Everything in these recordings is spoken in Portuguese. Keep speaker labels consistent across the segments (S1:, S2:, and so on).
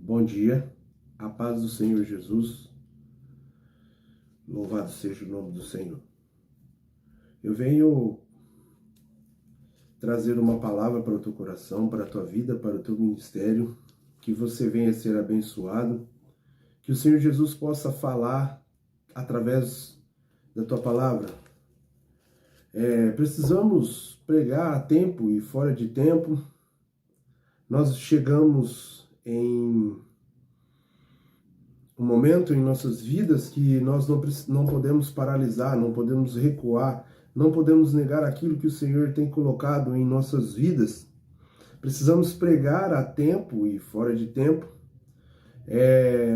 S1: Bom dia, a paz do Senhor Jesus, louvado seja o nome do Senhor. Eu venho trazer uma palavra para o teu coração, para a tua vida, para o teu ministério, que você venha ser abençoado, que o Senhor Jesus possa falar através da tua palavra. Precisamos pregar a tempo e fora de tempo. Nós chegamos em um momento em nossas vidas que nós não podemos paralisar, não podemos recuar, não podemos negar aquilo que o Senhor tem colocado em nossas vidas. Precisamos pregar a tempo e fora de tempo.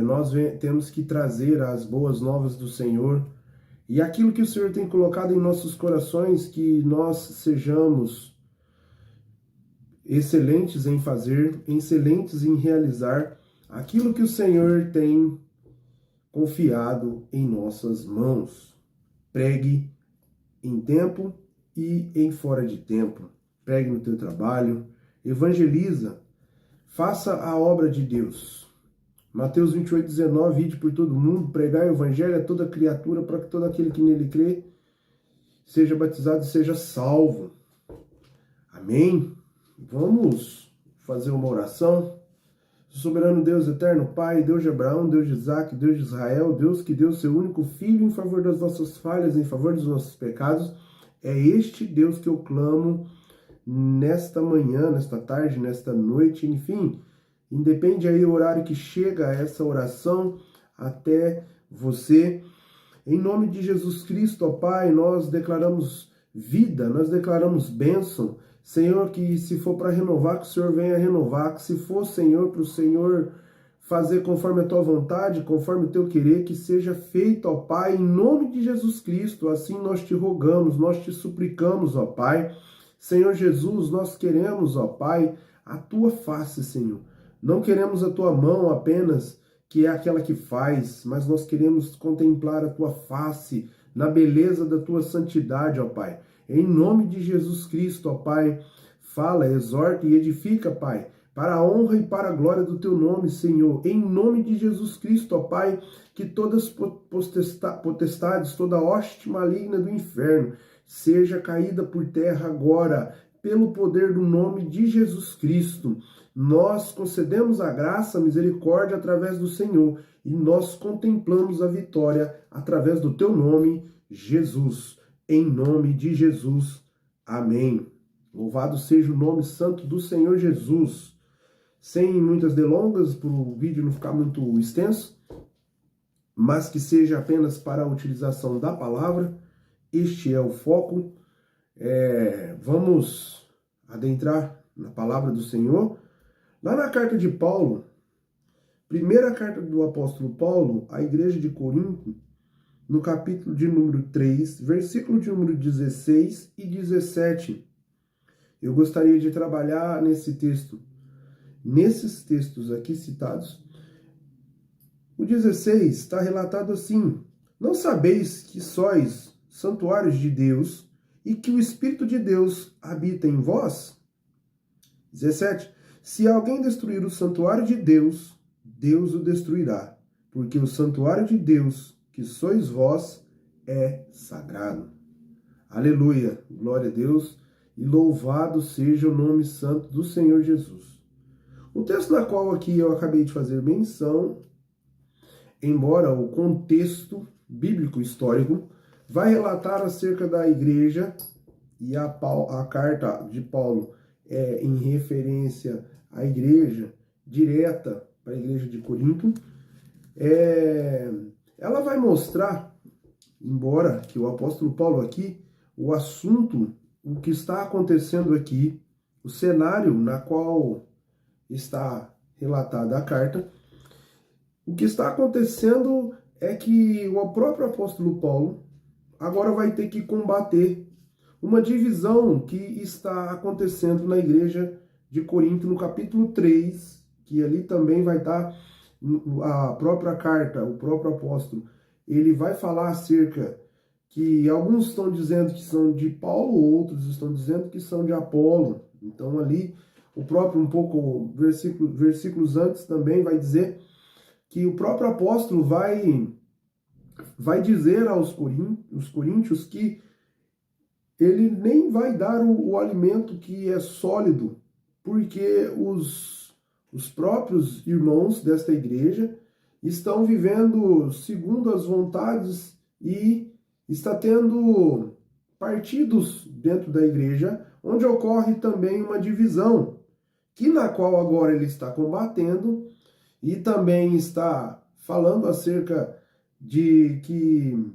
S1: Nós temos que trazer as boas novas do Senhor e aquilo que o Senhor tem colocado em nossos corações, que nós sejamos excelentes em fazer, excelentes em realizar aquilo que o Senhor tem confiado em nossas mãos. Pregue em tempo e em fora de tempo. Pregue no teu trabalho, evangeliza, faça a obra de Deus. Mateus 28:19, ide por todo mundo, pregai o evangelho a toda criatura, para que todo aquele que nele crê seja batizado e seja salvo. Amém? Vamos fazer uma oração. Soberano Deus, eterno Pai, Deus de Abraão, Deus de Isaac, Deus de Israel, Deus que deu seu único Filho em favor das nossas falhas, em favor dos nossos pecados, é este Deus que eu clamo nesta manhã, nesta tarde, nesta noite, enfim, independe aí o horário que chega essa oração até você. Em nome de Jesus Cristo, ó Pai, nós declaramos vida, nós declaramos bênção. Senhor, que se for para renovar, que o Senhor venha renovar, que se for, Senhor, para o Senhor fazer conforme a tua vontade, conforme o teu querer, que seja feito, ó Pai, em nome de Jesus Cristo. Assim nós te rogamos, nós te suplicamos, ó Pai. Senhor Jesus, nós queremos, ó Pai, a tua face, Senhor. Não queremos a tua mão apenas, que é aquela que faz, mas nós queremos contemplar a tua face na beleza da tua santidade, ó Pai. Em nome de Jesus Cristo, ó Pai, fala, exorta e edifica, Pai, para a honra e para a glória do teu nome, Senhor. Em nome de Jesus Cristo, ó Pai, que todas potestades, toda hoste maligna do inferno, seja caída por terra agora, pelo poder do nome de Jesus Cristo. Nós concedemos a graça, a misericórdia através do Senhor e nós contemplamos a vitória através do teu nome, Jesus. Em nome de Jesus. Amém. Louvado seja o nome santo do Senhor Jesus. Sem muitas delongas, para o vídeo não ficar muito extenso, mas que seja apenas para a utilização da palavra. Este é o foco. Vamos adentrar na palavra do Senhor. Lá na carta de Paulo, primeira carta do apóstolo Paulo à igreja de Corinto, no capítulo de número 3, versículo de número 16 e 17. Eu gostaria de trabalhar nesse texto, nesses textos aqui citados. O 16 está relatado assim: não sabeis que sois santuários de Deus e que o Espírito de Deus habita em vós? 17. Se alguém destruir o santuário de Deus, Deus o destruirá, porque o santuário de Deus, que sois vós, é sagrado. Aleluia, glória a Deus e louvado seja o nome santo do Senhor Jesus. O texto na qual aqui eu acabei de fazer menção, embora o contexto bíblico histórico vai relatar acerca da igreja, e a carta de Paulo é em referência à igreja direta para a igreja de Corinto, ela vai mostrar, embora que o apóstolo Paulo aqui, o assunto, o que está acontecendo aqui, o cenário na qual está relatada a carta, o que está acontecendo é que o próprio apóstolo Paulo agora vai ter que combater uma divisão que está acontecendo na igreja de Corinto, no capítulo 3, que ali também vai estar a própria carta, o próprio apóstolo, ele vai falar acerca que alguns estão dizendo que são de Paulo, outros estão dizendo que são de Apolo. Então ali o próprio, um pouco, versículos antes também vai dizer que o próprio apóstolo vai dizer aos coríntios que ele nem vai dar o alimento que é sólido, porque os próprios irmãos desta igreja estão vivendo segundo as vontades e está tendo partidos dentro da igreja, onde ocorre também uma divisão, que na qual agora ele está combatendo e também está falando acerca de que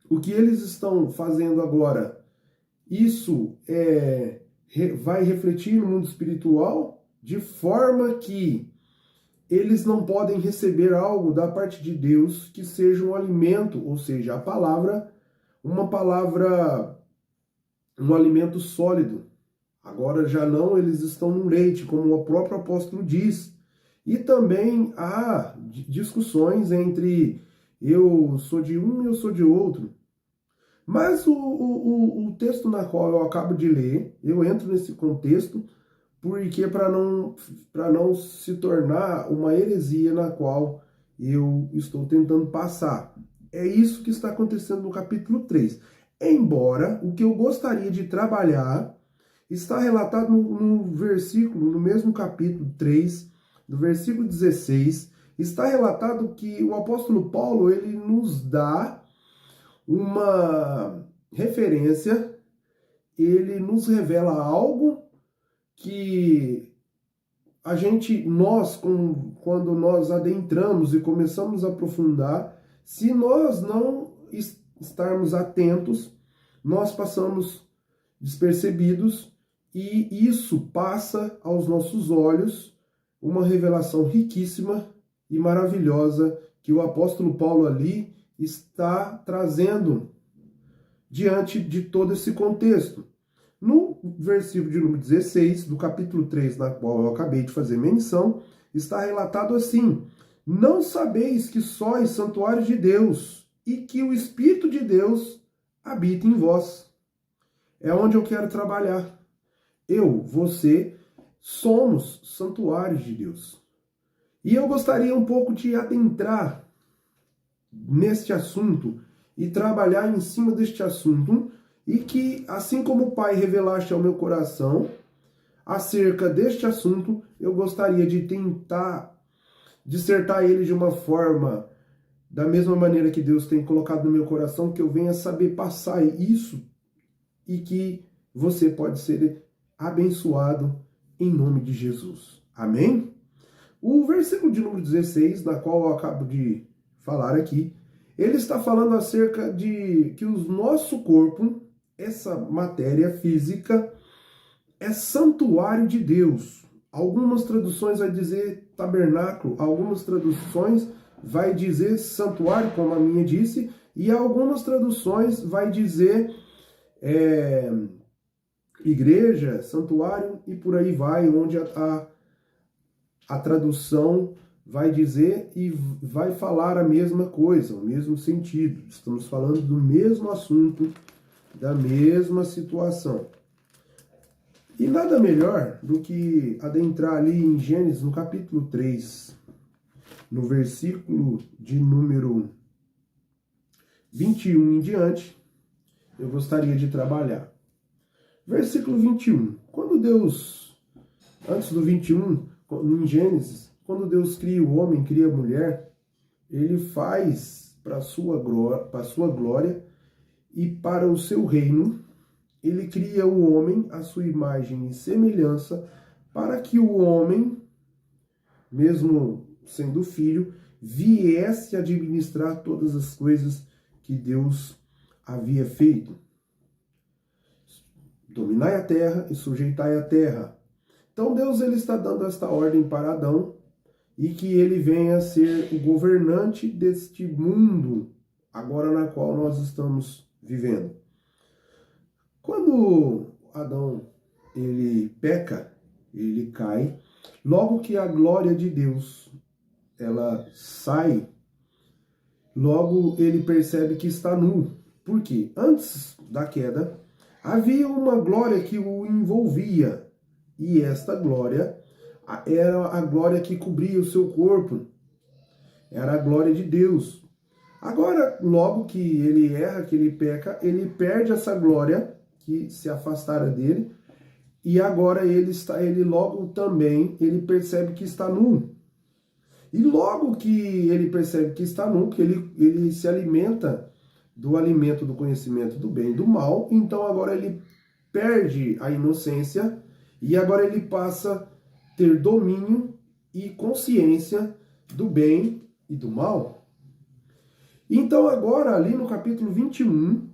S1: o que eles estão fazendo agora, isso vai refletir no mundo espiritual, de forma que eles não podem receber algo da parte de Deus que seja um alimento, ou seja, a palavra, um alimento sólido. Agora já não, eles estão no leite, como o próprio apóstolo diz. E também há discussões entre eu sou de um e eu sou de outro. Mas o texto na qual eu acabo de ler, eu entro nesse contexto porque para não se tornar uma heresia na qual eu estou tentando passar. É isso que está acontecendo no capítulo 3. Embora o que eu gostaria de trabalhar está relatado no versículo, no mesmo capítulo 3, do versículo 16, está relatado que o apóstolo Paulo, ele nos dá uma referência, ele nos revela algo que quando nós adentramos e começamos a aprofundar, se nós não estarmos atentos, nós passamos despercebidos e isso passa aos nossos olhos uma revelação riquíssima e maravilhosa que o apóstolo Paulo ali está trazendo diante de todo esse contexto. No versículo de número 16, do capítulo 3, na qual eu acabei de fazer menção, está relatado assim: não sabeis que sois santuário de Deus e que o Espírito de Deus habita em vós. É onde eu quero trabalhar. Você, somos santuários de Deus. E eu gostaria um pouco de adentrar neste assunto e trabalhar em cima deste assunto, e que, assim como o Pai revelaste ao meu coração acerca deste assunto, eu gostaria de tentar dissertar ele de uma forma, da mesma maneira que Deus tem colocado no meu coração, que eu venha saber passar isso e que você pode ser abençoado em nome de Jesus. Amém? O versículo de número 16, na qual eu acabo de falar aqui, ele está falando acerca de que o nosso corpo, essa matéria física, é santuário de Deus. Algumas traduções vai dizer tabernáculo, algumas traduções vai dizer santuário, como a minha disse, e algumas traduções vai dizer igreja, santuário, e por aí vai, onde a tradução vai dizer e vai falar a mesma coisa, o mesmo sentido. Estamos falando do mesmo assunto, da mesma situação. E nada melhor do que adentrar ali em Gênesis, no capítulo 3, no versículo de número 21 em diante, eu gostaria de trabalhar. Versículo 21. Quando Deus, antes do 21, em Gênesis, quando Deus cria o homem, cria a mulher, ele faz para a sua glória e para o seu reino, ele cria o homem à sua imagem e semelhança, para que o homem, mesmo sendo filho, viesse administrar todas as coisas que Deus havia feito. Dominai a terra e sujeitai a terra. Então Deus ele está dando esta ordem para Adão e que ele venha a ser o governante deste mundo, agora na qual nós estamos vivendo. Quando Adão ele peca, ele cai, logo que a glória de Deus ela sai, logo ele percebe que está nu. Por quê? Antes da queda, havia uma glória que o envolvia. E esta glória era a glória que cobria o seu corpo, era a glória de Deus. Agora, logo que ele erra, que ele peca, ele perde essa glória que se afastara dele, e agora ele logo também, ele percebe que está nu. E logo que ele percebe que está nu, que ele se alimenta do alimento do conhecimento do bem e do mal, então agora ele perde a inocência e agora ele passa a ter domínio e consciência do bem e do mal. Então agora, ali no capítulo 21,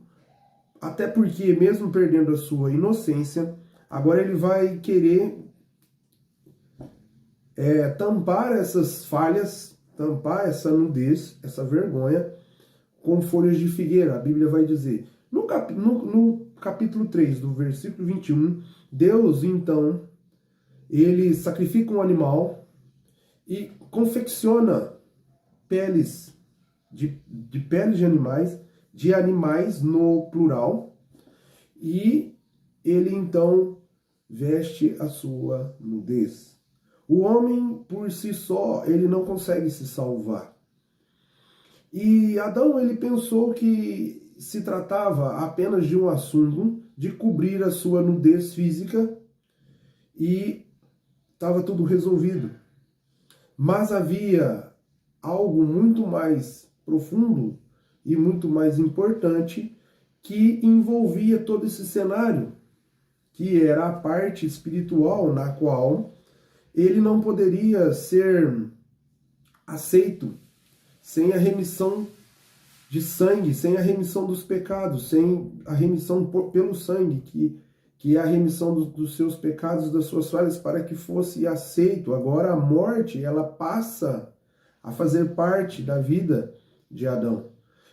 S1: até porque mesmo perdendo a sua inocência, agora ele vai querer tampar essas falhas, tampar essa nudez, essa vergonha, com folhas de figueira. A Bíblia vai dizer. No capítulo 3, do versículo 21, Deus, então, ele sacrifica um animal e confecciona peles, de peles de animais no plural, e ele, então, veste a sua nudez. O homem, por si só, ele não consegue se salvar. E Adão, ele pensou que se tratava apenas de um assunto de cobrir a sua nudez física e estava tudo resolvido. Mas havia algo muito mais profundo e muito mais importante que envolvia todo esse cenário, que era a parte espiritual na qual ele não poderia ser aceito sem a remissão de sangue, sem a remissão dos pecados, sem a remissão pelo sangue, que é a remissão dos seus pecados, das suas falhas, para que fosse aceito. Agora a morte, ela passa a fazer parte da vida de Adão.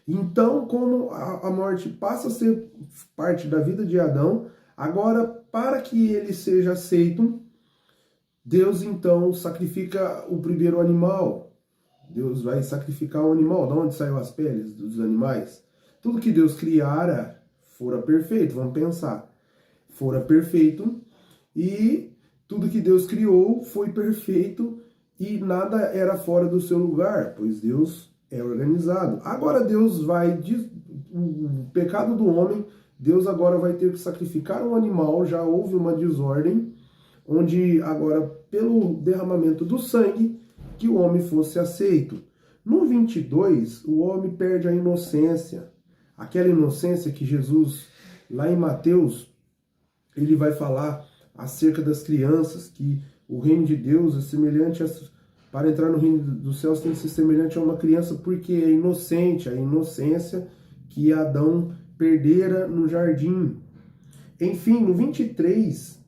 S1: Então, como a morte passa a ser parte da vida de Adão, agora, para que ele seja aceito, Deus, então, sacrifica o primeiro animal. Deus vai sacrificar o animal. De onde saiu as peles dos animais? Tudo que Deus criara fora perfeito, vamos pensar. Fora perfeito, e tudo que Deus criou foi perfeito e nada era fora do seu lugar, pois Deus é organizado. Agora Deus vai, o pecado do homem, Deus agora vai ter que sacrificar um animal, já houve uma desordem, onde agora, pelo derramamento do sangue, que o homem fosse aceito. No 22, o homem perde a inocência. Aquela inocência que Jesus, lá em Mateus, ele vai falar acerca das crianças, que o reino de Deus é semelhante para entrar no reino dos céus tem que ser semelhante a uma criança, porque é inocente, a inocência que Adão perdera no jardim. Enfim, no 23,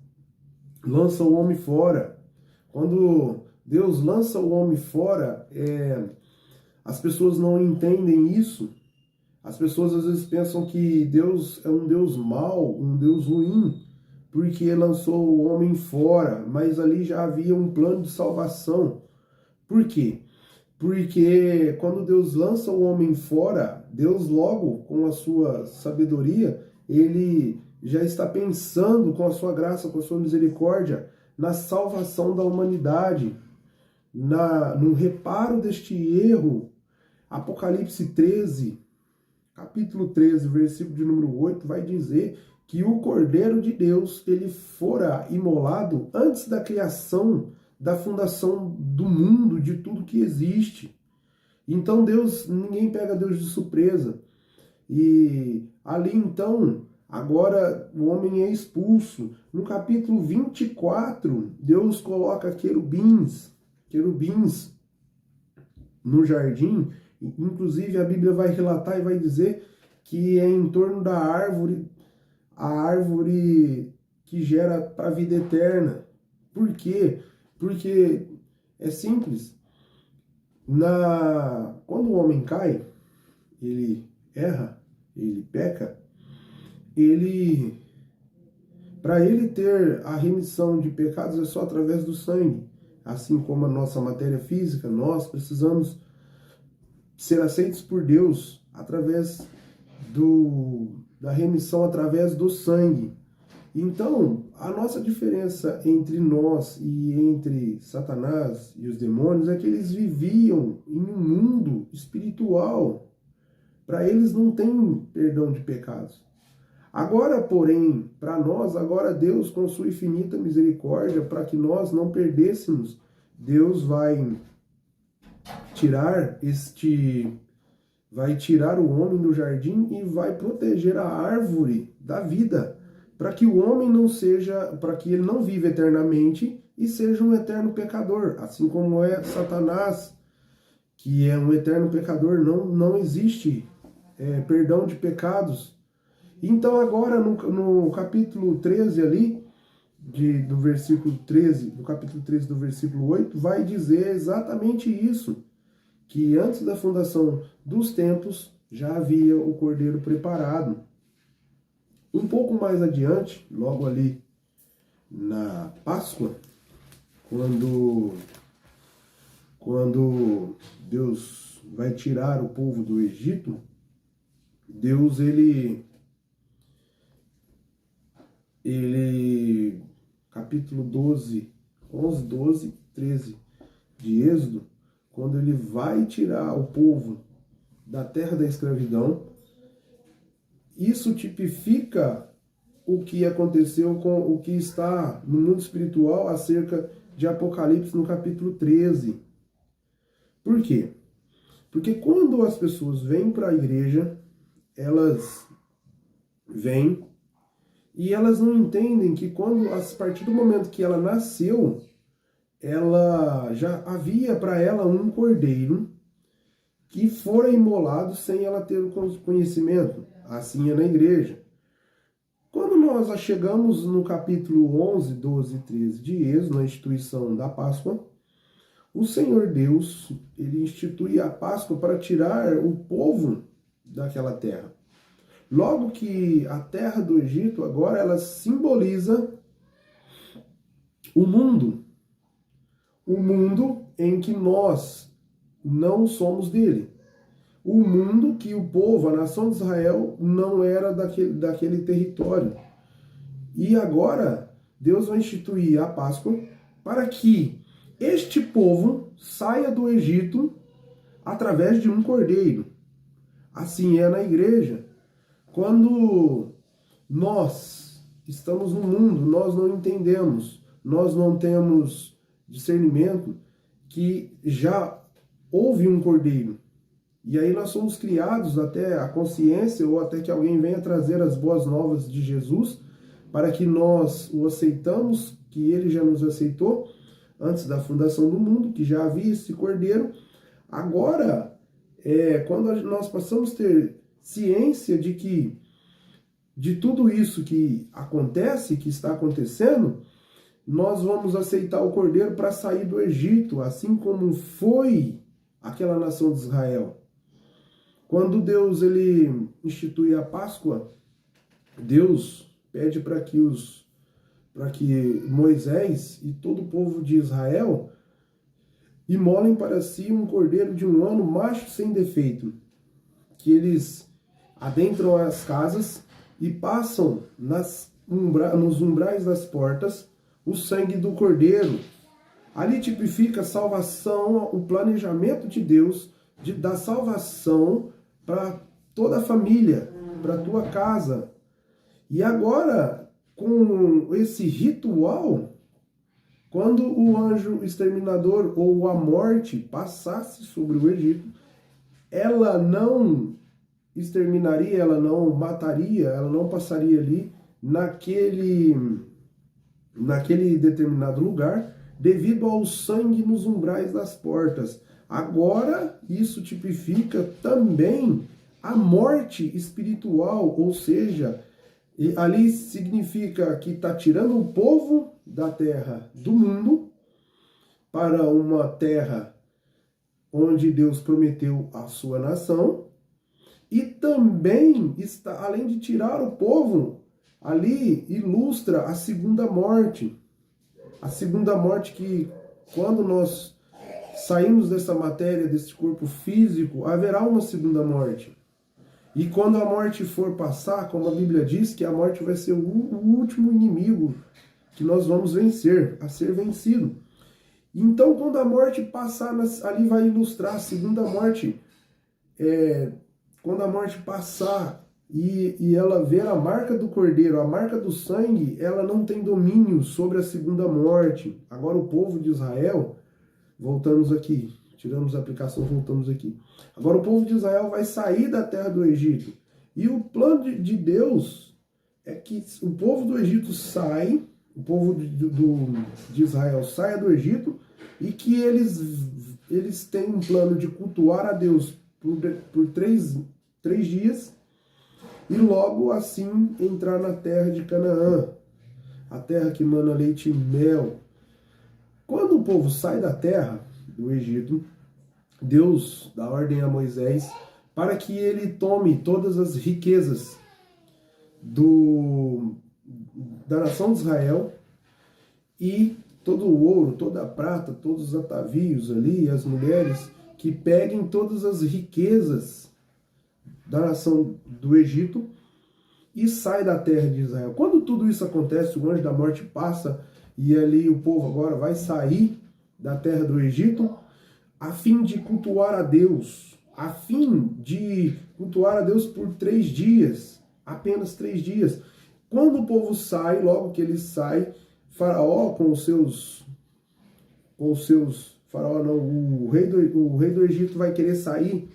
S1: lança o homem fora. Quando Deus lança o homem fora, as pessoas não entendem isso. As pessoas às vezes pensam que Deus é um Deus mau, um Deus ruim, porque lançou o homem fora, mas ali já havia um plano de salvação. Por quê? Porque quando Deus lança o homem fora, Deus logo, com a sua sabedoria, ele já está pensando com a sua graça, com a sua misericórdia, na salvação da humanidade, no reparo deste erro. Apocalipse 13, capítulo 13, versículo de número 8, vai dizer que o Cordeiro de Deus, ele fora imolado antes da criação, da fundação do mundo, de tudo que existe. Então Deus, ninguém pega Deus de surpresa. E ali então, agora o homem é expulso. No capítulo 24, Deus coloca querubins no jardim. Inclusive a Bíblia vai relatar e vai dizer que é em torno da árvore, a árvore que gera para a vida eterna. Por quê? Porque é simples. Quando o homem cai, ele erra, ele peca, para ele ter a remissão de pecados é só através do sangue. Assim como a nossa matéria física, nós precisamos ser aceitos por Deus através da remissão através do sangue. Então, a nossa diferença entre nós e entre Satanás e os demônios é que eles viviam em um mundo espiritual. Para eles não tem perdão de pecados. Agora, porém, para nós, agora Deus, com sua infinita misericórdia, para que nós não perdêssemos, Deus vai tirar o homem do jardim e vai proteger a árvore da vida, para que o homem não seja, para que ele não viva eternamente e seja um eterno pecador, assim como é Satanás, que é um eterno pecador. Não existe perdão de pecados. Então agora no capítulo 13 ali, do versículo 13, do capítulo 13 do versículo 8, vai dizer exatamente isso, que antes da fundação dos tempos já havia o cordeiro preparado. Um pouco mais adiante, logo ali na Páscoa, quando Deus vai tirar o povo do Egito, Deus ele capítulo 12, 11, 12, 13 de Êxodo, quando ele vai tirar o povo da terra da escravidão, isso tipifica o que aconteceu com o que está no mundo espiritual acerca de Apocalipse no capítulo 13. Por quê? Porque quando as pessoas vêm para a igreja, elas vêm e elas não entendem que a partir do momento que ela nasceu, ela já havia para ela um cordeiro que fora imolado sem ela ter o conhecimento. Assim é na igreja. Quando nós chegamos no capítulo 11, 12 e 13 de Êxodo, na instituição da Páscoa, o Senhor Deus, ele institui a Páscoa para tirar o povo daquela terra. Logo que a terra do Egito agora ela simboliza o mundo em que nós não somos dele. O mundo que o povo, a nação de Israel, não era daquele território. E agora Deus vai instituir a Páscoa para que este povo saia do Egito através de um cordeiro. Assim é na igreja. Quando nós estamos no mundo, nós não entendemos, nós não temos discernimento que já houve um cordeiro. E aí nós somos criados até a consciência ou até que alguém venha trazer as boas novas de Jesus para que nós o aceitamos, que ele já nos aceitou antes da fundação do mundo, que já havia esse cordeiro. Agora, quando nós passamos a ter ciência de tudo isso que acontece, que está acontecendo, nós vamos aceitar o cordeiro para sair do Egito, assim como foi aquela nação de Israel. Quando Deus ele institui a Páscoa, Deus pede para que Moisés e todo o povo de Israel imolem para si um cordeiro de um ano, macho sem defeito, que eles adentram as casas e passam nos umbrais das portas o sangue do cordeiro. Ali tipifica a salvação, o planejamento de Deus de dar salvação para toda a família, para a tua casa. E agora, com esse ritual, quando o anjo exterminador ou a morte passasse sobre o Egito, ela não exterminaria, ela não mataria, ela não passaria ali naquele determinado lugar, devido ao sangue nos umbrais das portas. Agora, isso tipifica também a morte espiritual, ou seja, ali significa que está tirando o povo da terra do mundo para uma terra onde Deus prometeu a sua nação, e também está, além de tirar o povo, ali ilustra a segunda morte. A segunda morte que, quando nós saímos dessa matéria, desse corpo físico, haverá uma segunda morte. E quando a morte for passar, como a Bíblia diz, que a morte vai ser o último inimigo que nós vamos vencer, a ser vencido. Então, quando a morte passar, ali vai ilustrar a segunda morte. Quando a morte passar e ela ver a marca do cordeiro, a marca do sangue, ela não tem domínio sobre a segunda morte. Agora o povo de Israel, voltamos aqui, tiramos a aplicação, voltamos aqui. Agora o povo de Israel vai sair da terra do Egito. E o plano de Deus é que o povo do Egito sai, o povo de Israel saia do Egito e que eles têm um plano de cultuar a Deus por três dias e logo assim entrar na terra de Canaã, a terra que mana leite e mel. Quando o povo sai da terra do Egito, Deus dá ordem a Moisés para que ele tome todas as riquezas da nação de Israel e todo o ouro, toda a prata, todos os atavios ali, as mulheres, que peguem todas as riquezas da nação do Egito e sai da terra de Israel. Quando tudo isso acontece, o anjo da morte passa e ali o povo agora vai sair da terra do Egito a fim de cultuar a Deus, por 3 dias, apenas 3 dias. Quando o povo sai, logo que ele sai, Faraó com os seus Faraó não, o rei do Egito vai querer sair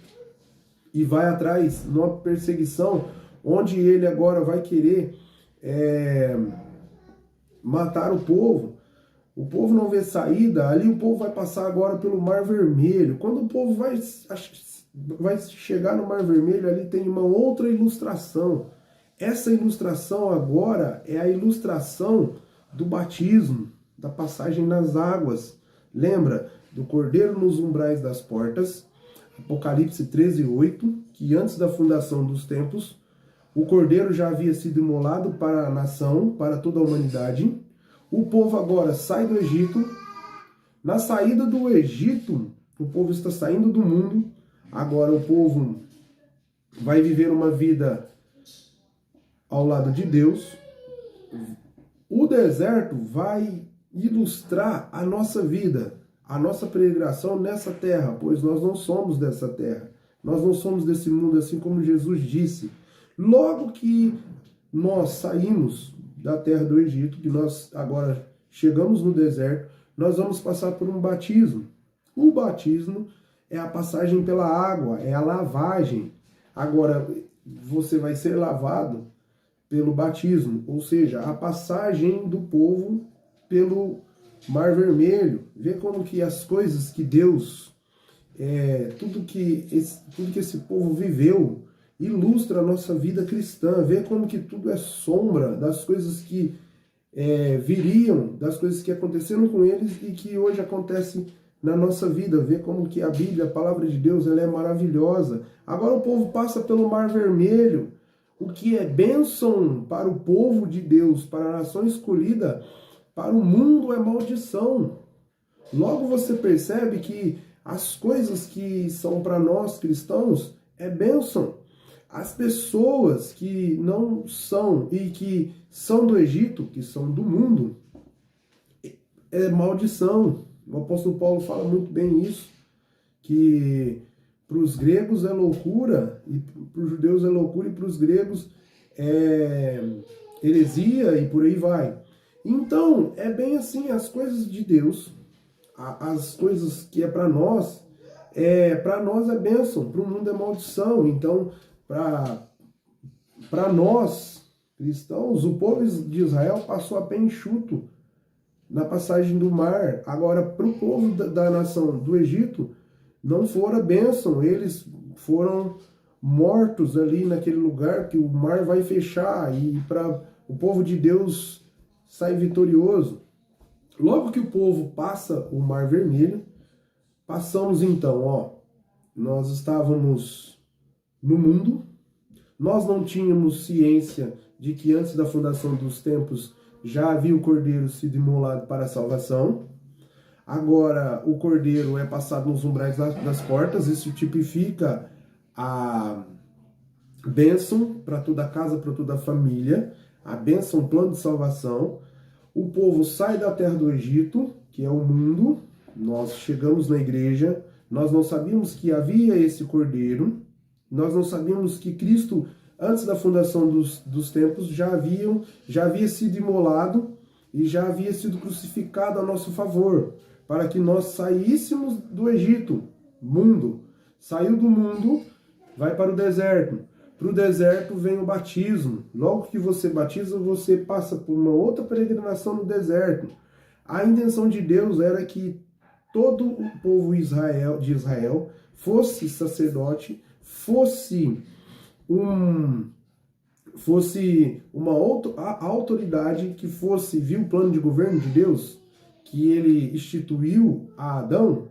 S1: e vai atrás numa perseguição, onde ele agora vai querer matar o povo. O povo não vê saída, ali o povo vai passar agora pelo Mar Vermelho. Quando o povo vai chegar no Mar Vermelho, ali tem uma outra ilustração. Essa ilustração agora é a ilustração do batismo, da passagem nas águas. Lembra do cordeiro nos umbrais das portas, Apocalipse 13:8, que antes da fundação dos tempos, o cordeiro já havia sido imolado para a nação, para toda a humanidade. O povo agora sai do Egito. Na saída do Egito, o povo está saindo do mundo. Agora o povo vai viver uma vida ao lado de Deus. O deserto vai ilustrar a nossa vida, a nossa peregrinação nessa terra, pois nós não somos dessa terra. Nós não somos desse mundo, assim como Jesus disse. Logo que nós saímos da terra do Egito, que nós agora chegamos no deserto, nós vamos passar por um batismo. O batismo é a passagem pela água, é a lavagem. Agora, você vai ser lavado pelo batismo, ou seja, a passagem do povo pelo Mar Vermelho. Vê como que as coisas que Deus, tudo que esse povo viveu, ilustra a nossa vida cristã. Vê como que tudo é sombra das coisas que viriam, das coisas que aconteceram com eles e que hoje acontecem na nossa vida. Vê como que a Bíblia, a palavra de Deus, ela é maravilhosa. Agora o povo passa pelo Mar Vermelho. O que é bênção para o povo de Deus, para a nação escolhida, para o mundo é maldição. Logo você percebe que as coisas que são para nós cristãos é bênção. As pessoas que não são e que são do Egito, que são do mundo, é maldição. O apóstolo Paulo fala muito bem isso, que para os gregos é loucura, e para os judeus é loucura, e para os gregos é heresia, e por aí vai. Então, é bem assim, as coisas de Deus, as coisas que é para nós é bênção, para o mundo é maldição. Então, para nós, cristãos, o povo de Israel passou a pé enxuto na passagem do mar. Agora, para o povo da nação do Egito, não fora bênção, eles foram mortos ali naquele lugar que o mar vai fechar, e para o povo de Deus sai vitorioso. Logo que o povo passa o Mar Vermelho, passamos então, nós estávamos no mundo, nós não tínhamos ciência de que antes da fundação dos tempos já havia o cordeiro sido imolado para a salvação. Agora o cordeiro é passado nos umbrais das portas. Isso tipifica a bênção para toda a casa, para toda a família, a bênção, plano de salvação. O povo sai da terra do Egito, que é o mundo, nós chegamos na igreja, nós não sabíamos que havia esse cordeiro, nós não sabíamos que Cristo, antes da fundação dos tempos, já havia sido imolado e já havia sido crucificado a nosso favor, para que nós saíssemos do Egito, mundo. Saiu do mundo, vai para o deserto. Para o deserto vem o batismo. Logo que você batiza, você passa por uma outra peregrinação no deserto. A intenção de Deus era que todo o povo de Israel fosse sacerdote, fosse uma autoridade, que viu o plano de governo de Deus, que ele instituiu a Adão.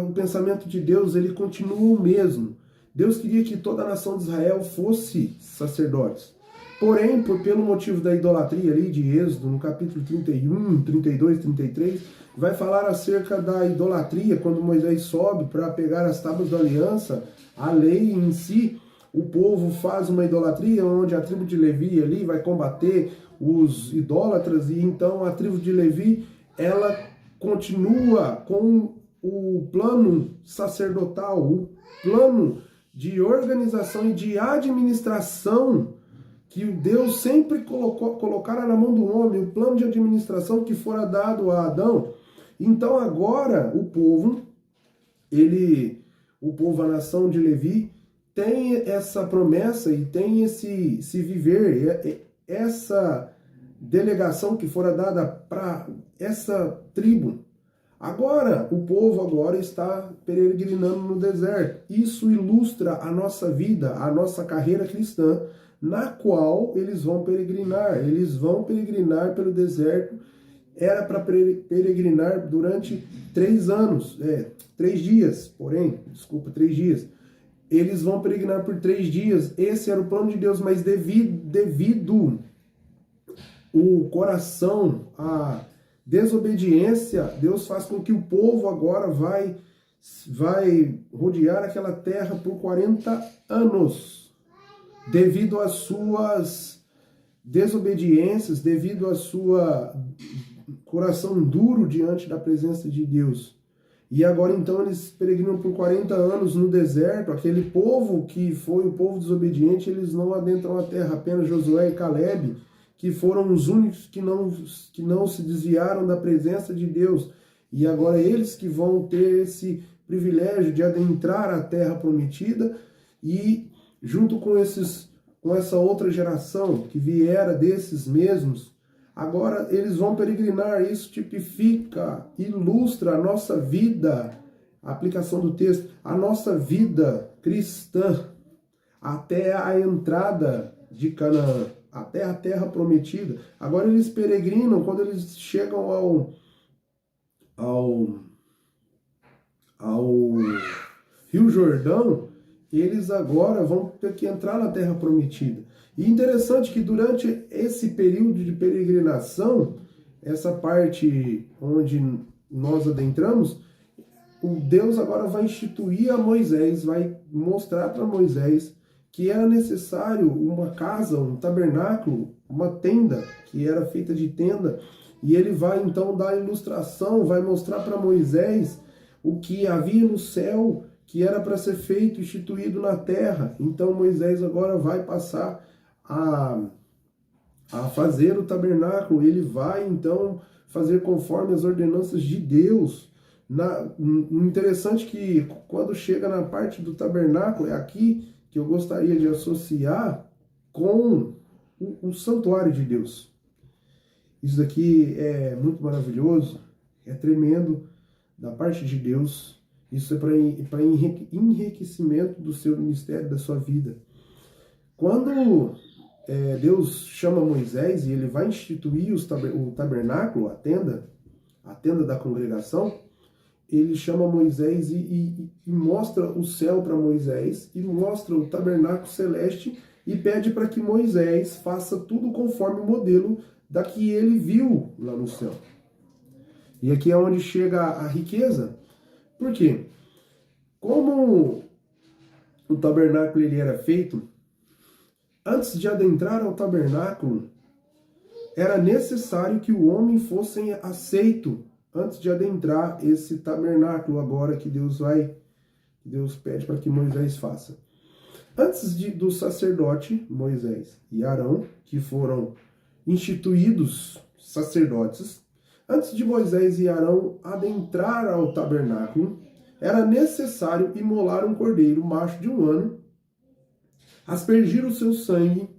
S1: O pensamento de Deus, ele continua o mesmo. Deus queria que toda a nação de Israel fosse sacerdotes. Porém, pelo motivo da idolatria ali de Êxodo, no capítulo 31, 32, 33, vai falar acerca da idolatria, quando Moisés sobe para pegar as tábuas da aliança, a lei em si, o povo faz uma idolatria, onde a tribo de Levi ali vai combater os idólatras, e então a tribo de Levi, ela continua com o plano sacerdotal, o plano de organização e de administração que Deus sempre colocara na mão do homem, o plano de administração que fora dado a Adão. Então agora o povo, a nação de Levi, tem essa promessa e tem esse viver, essa delegação que fora dada para essa tribo. Agora, o povo agora está peregrinando no deserto. Isso ilustra a nossa vida, a nossa carreira cristã, na qual eles vão peregrinar. Eles vão peregrinar pelo deserto. Era para peregrinar durante 3 anos, 3 dias, 3 dias. Eles vão peregrinar por 3 dias. Esse era o plano de Deus, mas devido o coração, a desobediência, Deus faz com que o povo agora vai rodear aquela terra por 40 anos, devido às suas desobediências, devido ao seu coração duro diante da presença de Deus. E agora então eles peregrinam por 40 anos no deserto. Aquele povo que foi o povo desobediente, eles não adentram a terra, apenas Josué e Calebe, que foram os únicos que não se desviaram da presença de Deus. E agora eles que vão ter esse privilégio de adentrar a terra prometida, e junto com essa outra geração que viera desses mesmos, agora eles vão peregrinar. Isso tipifica, ilustra a nossa vida, a aplicação do texto, a nossa vida cristã, até a entrada de Canaã, até a terra prometida. Agora eles peregrinam, quando eles chegam ao Rio Jordão, eles agora vão ter que entrar na terra prometida. E interessante que durante esse período de peregrinação, essa parte onde nós adentramos, o Deus agora vai instituir a Moisés, vai mostrar para Moisés que era necessário uma casa, um tabernáculo, uma tenda, que era feita de tenda, e ele vai então dar a ilustração, vai mostrar para Moisés o que havia no céu, que era para ser feito, instituído na terra. Então Moisés agora vai passar a fazer o tabernáculo, ele vai então fazer conforme as ordenanças de Deus. Interessante que quando chega na parte do tabernáculo, é aqui que eu gostaria de associar com o santuário de Deus. Isso daqui é muito maravilhoso, é tremendo da parte de Deus. Isso é para enriquecimento do seu ministério, da sua vida. Quando Deus chama Moisés e ele vai instituir o tabernáculo, a tenda da congregação, ele chama Moisés e mostra o céu para Moisés, e mostra o tabernáculo celeste, e pede para que Moisés faça tudo conforme o modelo da que ele viu lá no céu. E aqui é onde chega a riqueza. Por quê? Como o tabernáculo ele era feito antes de adentrar ao tabernáculo, era necessário que o homem fosse aceito antes de adentrar esse tabernáculo agora que Deus pede para que Moisés faça. Antes do sacerdote Moisés e Arão, que foram instituídos sacerdotes, antes de Moisés e Arão adentrar ao tabernáculo, era necessário imolar um cordeiro macho de 1 ano, aspergir o seu sangue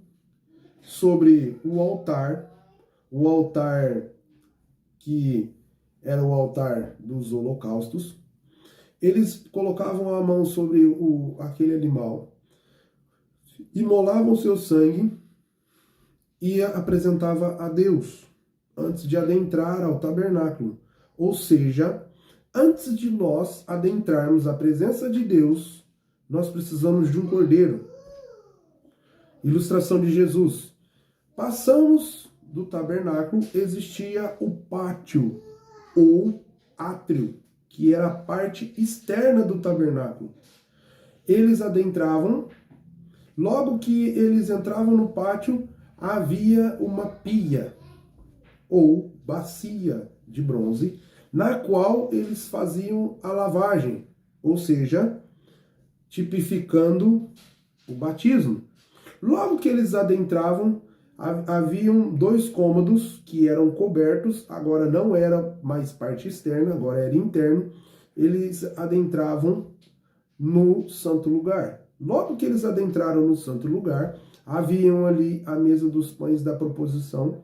S1: sobre o altar que era o altar dos holocaustos. Eles colocavam a mão sobre aquele animal, imolavam seu sangue e apresentava a Deus antes de adentrar ao tabernáculo. Ou seja, antes de nós adentrarmos a presença de Deus, nós precisamos de um cordeiro. Ilustração de Jesus. Passamos do tabernáculo, existia o pátio ou átrio, que era a parte externa do tabernáculo. Eles adentravam, logo que eles entravam no pátio, havia uma pia ou bacia de bronze, na qual eles faziam a lavagem, ou seja, tipificando o batismo. Logo que eles adentravam, haviam 2 cômodos que eram cobertos, agora não era mais parte externa, agora era interno. Eles adentravam no santo lugar. Logo que eles adentraram no santo lugar, haviam ali a mesa dos pães da proposição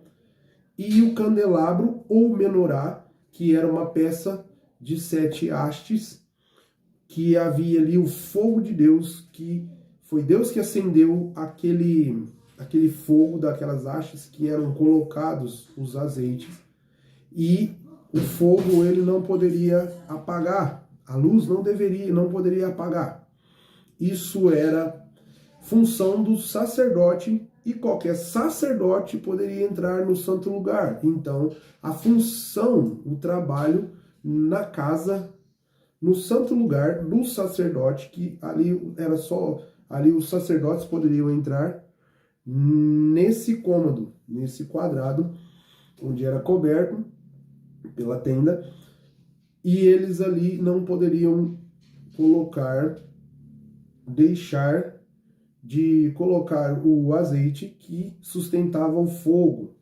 S1: e o candelabro ou menorá, que era uma peça de 7 hastes, que havia ali o fogo de Deus, que foi Deus que acendeu aquele fogo daquelas hastes que eram colocados os azeites, e o fogo ele não poderia apagar, a luz não poderia apagar. Isso era função do sacerdote, e qualquer sacerdote poderia entrar no santo lugar. Então, a função, o trabalho na casa, no santo lugar do sacerdote, que ali era só, ali os sacerdotes poderiam entrar nesse cômodo, nesse quadrado, onde era coberto pela tenda, e eles ali não poderiam deixar de colocar o azeite que sustentava o fogo.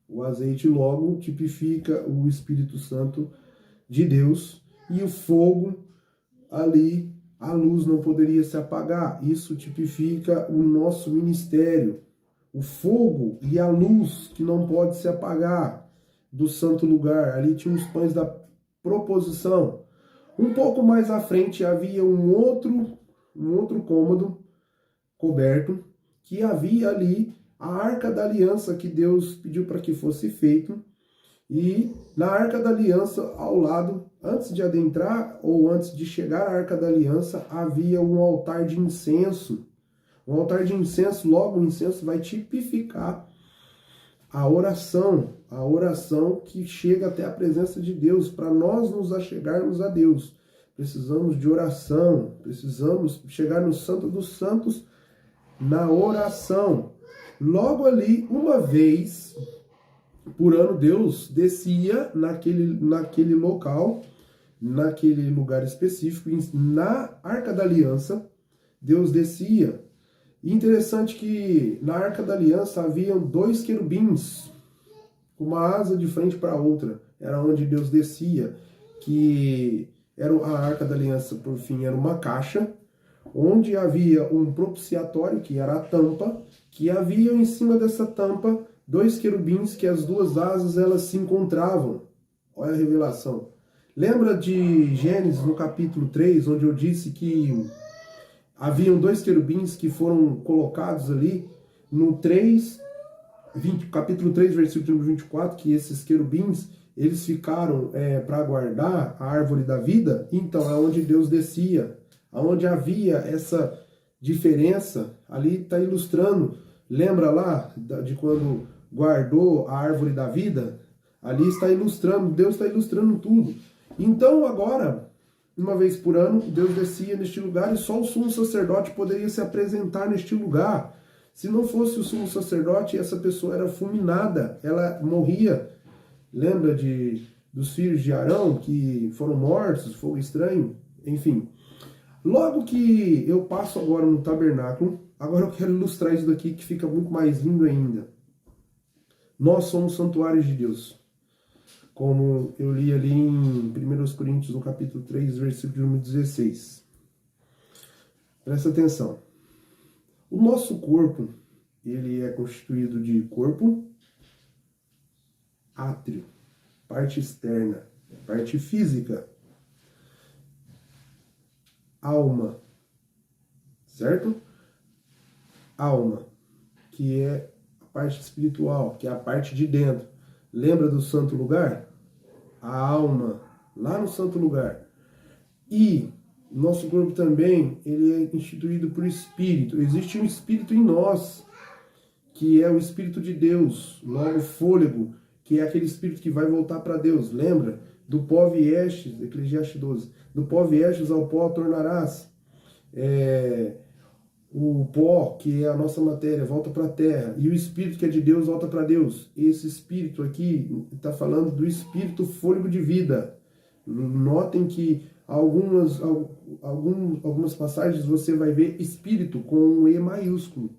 S1: O azeite logo tipifica o Espírito Santo de Deus, e o fogo ali, a luz não poderia se apagar. Isso tipifica o nosso ministério. O fogo e a luz que não pode se apagar do santo lugar. Ali tinha os pães da proposição. Um pouco mais à frente havia um outro cômodo coberto, que havia ali a Arca da Aliança que Deus pediu para que fosse feito. E na Arca da Aliança, ao lado, antes de adentrar ou antes de chegar à Arca da Aliança, havia um altar de incenso. Um altar de incenso, logo o incenso vai tipificar a oração que chega até a presença de Deus. Para nós nos achegarmos a Deus, precisamos de oração, precisamos chegar no Santo dos Santos na oração. Logo ali, uma vez por ano, Deus descia naquele local, naquele lugar específico, na Arca da Aliança, Deus descia. E interessante que na Arca da Aliança haviam 2 querubins, uma asa de frente para a outra, era onde Deus descia, que era a Arca da Aliança, por fim, era uma caixa, onde havia um propiciatório, que era a tampa, que havia em cima dessa tampa 2 querubins, que as 2 asas elas se encontravam. Olha a revelação. Lembra de Gênesis no capítulo 3, onde eu disse que haviam 2 querubins que foram colocados ali no capítulo 3, versículo 24, que esses querubins, eles ficaram para guardar a árvore da vida. Então é onde Deus descia, onde havia essa diferença, ali está ilustrando. Lembra lá de quando guardou a árvore da vida? Ali está ilustrando, Deus está ilustrando tudo. Então agora, uma vez por ano, Deus descia neste lugar, e só o sumo sacerdote poderia se apresentar neste lugar. Se não fosse o sumo sacerdote, essa pessoa era fulminada, ela morria. Lembra dos filhos de Arão que foram mortos, fogo estranho? Enfim. Logo que eu passo agora no tabernáculo, agora eu quero ilustrar isso daqui que fica muito mais lindo ainda. Nós somos santuários de Deus. Como eu li ali em 1 Coríntios, no capítulo 3, versículo número 16. Presta atenção. O nosso corpo, ele é constituído de corpo, átrio, parte externa, parte física, alma, certo? Alma, que é a parte espiritual, que é a parte de dentro. Lembra do santo lugar? A alma, lá no santo lugar. E nosso corpo também, ele é instituído por espírito. Existe um espírito em nós, que é o Espírito de Deus, logo fôlego, que é aquele espírito que vai voltar para Deus. Lembra? Do pó viestes, Eclesiastes 12. Do pó viestes ao pó tornarás. O pó, que é a nossa matéria, volta para a terra. E o espírito que é de Deus volta para Deus. Esse espírito aqui está falando do espírito fôlego de vida. Notem que algumas passagens você vai ver espírito com um E maiúsculo.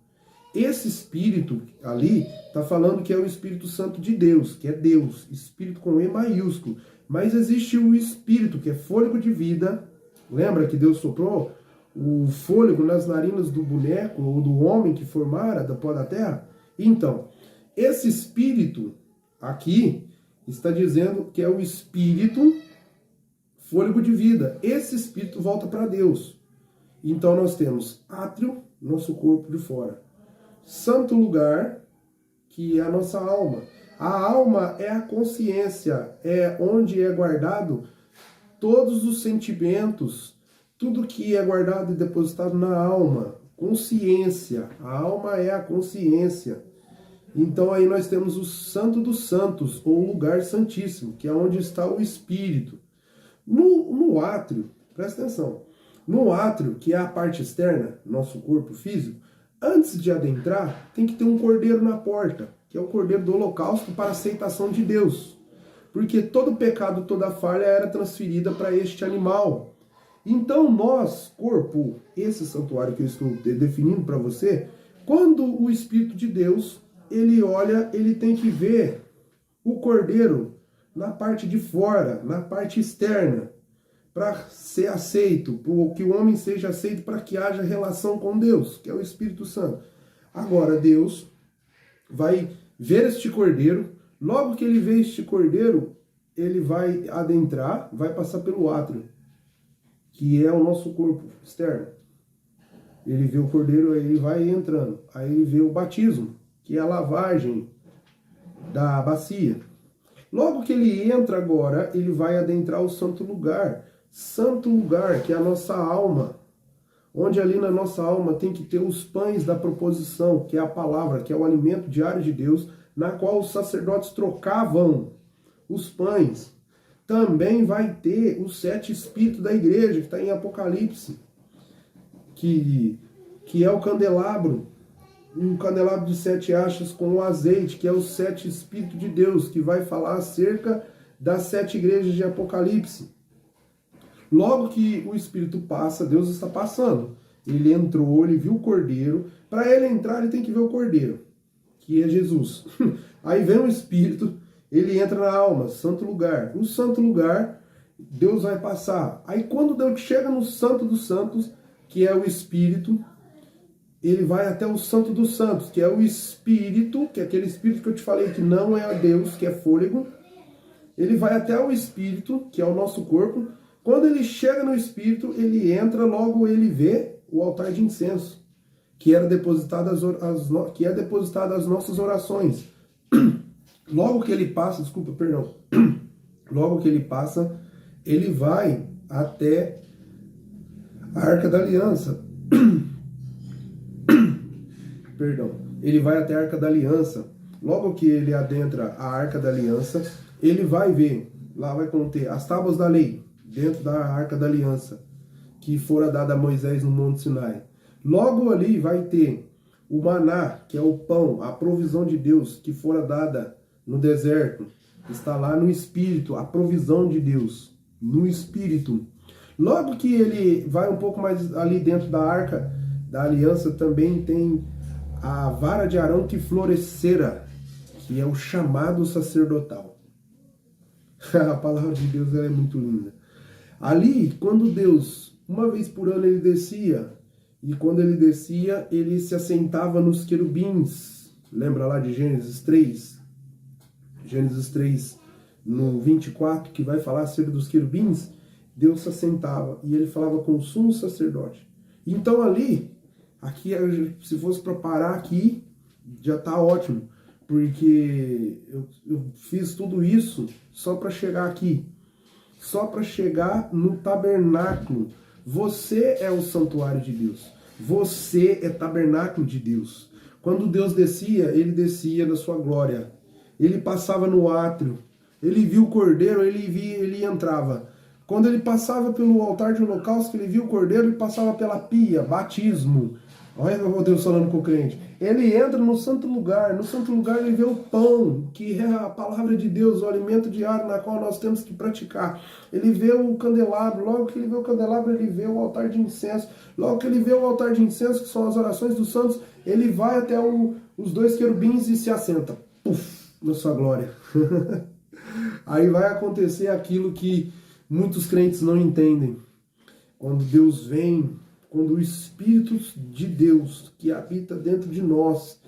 S1: Esse espírito ali está falando que é o Espírito Santo de Deus, que é Deus, espírito com E maiúsculo. Mas existe o espírito, que é fôlego de vida. Lembra que Deus soprou o fôlego nas narinas do boneco ou do homem que formara da pó da terra? Então, esse espírito aqui está dizendo que é o espírito fôlego de vida. Esse espírito volta para Deus. Então nós temos átrio, nosso corpo de fora. Santo lugar, que é a nossa alma. A alma é a consciência, é onde é guardado todos os sentimentos, tudo que é guardado e depositado na alma. Consciência, a alma é a consciência. Então aí nós temos o Santo dos Santos, ou lugar santíssimo, que é onde está o Espírito. No átrio, presta atenção, no átrio, que é a parte externa, nosso corpo físico, antes de adentrar, tem que ter um cordeiro na porta, que é o cordeiro do holocausto para a aceitação de Deus. Porque todo pecado, toda falha era transferida para este animal. Então nós, corpo, esse santuário que eu estou definindo para você, quando o Espírito de Deus, ele olha, ele tem que ver o cordeiro na parte de fora, na parte externa, para ser aceito, para que o homem seja aceito, para que haja relação com Deus, que é o Espírito Santo. Agora Deus vai ver este cordeiro, logo que ele vê este cordeiro, ele vai adentrar, vai passar pelo átrio, que é o nosso corpo externo. Ele vê o cordeiro, aí ele vai entrando, aí ele vê o batismo, que é a lavagem da bacia. Logo que ele entra agora, ele vai adentrar o santo lugar, que é a nossa alma, onde ali na nossa alma tem que ter os pães da proposição, que é a palavra, que é o alimento diário de Deus, na qual os sacerdotes trocavam os pães. Também vai ter os 7 espíritos da igreja, que está em Apocalipse, que é o candelabro, um candelabro de 7 hastes com o azeite, que é os 7 espíritos de Deus, que vai falar acerca das 7 igrejas de Apocalipse. Logo que o Espírito passa, Deus está passando. Ele entrou, ele viu o Cordeiro. Para ele entrar, ele tem que ver o Cordeiro, que é Jesus. Aí vem o Espírito, ele entra na alma, santo lugar. No santo lugar, Deus vai passar. Aí quando Deus chega no Santo dos Santos, que é o Espírito, ele vai até o Santo dos Santos, que é o Espírito, que é aquele Espírito que eu te falei que não é a Deus, que é fôlego. Ele vai até o Espírito, que é o nosso corpo. Quando ele chega no Espírito, ele entra, logo ele vê o altar de incenso, que era depositado que é depositado as nossas orações. Logo que ele passa, logo que ele passa, ele vai até a Arca da Aliança. Ele vai até a Arca da Aliança. Logo que ele adentra a Arca da Aliança, ele vai ver, lá vai conter as tábuas da lei, dentro da Arca da Aliança, que fora dada a Moisés no Monte Sinai. Logo ali vai ter O maná, que é o pão, a provisão de Deus que fora dada no deserto, está lá no Espírito, a provisão de Deus no Espírito. Logo que ele vai um pouco mais ali dentro da Arca da Aliança, também tem a vara de Arão que florescera, que é o chamado sacerdotal. A palavra de Deus é muito linda. Ali, quando Deus, uma vez por ano, ele descia, e quando ele descia, ele se assentava nos querubins. Lembra lá de Gênesis 3? Gênesis 3, no 24, que vai falar acerca dos querubins. Deus se assentava e ele falava com o sumo sacerdote. Então ali, aqui, se fosse para parar aqui, já está ótimo, porque eu fiz tudo isso só para chegar aqui, só para chegar no tabernáculo. Você é o santuário de Deus, você é tabernáculo de Deus. Quando Deus descia, ele descia na sua glória, ele passava no átrio, ele viu o cordeiro, ele entrava. Quando ele passava pelo altar de holocausto, ele viu o cordeiro, ele passava pela pia, batismo. Olha Deus falando com o crente. Ele entra no santo lugar ele vê o pão, que é a palavra de Deus, o alimento diário na qual nós temos que praticar. Ele vê o candelabro, logo que ele vê o candelabro, ele vê o altar de incenso. Logo que ele vê o altar de incenso, que são as orações dos santos, ele vai até os dois querubins e se assenta. Puf, na sua glória. Aí vai acontecer aquilo que muitos crentes não entendem. Quando Deus vem, quando o Espírito de Deus que habita dentro de nós,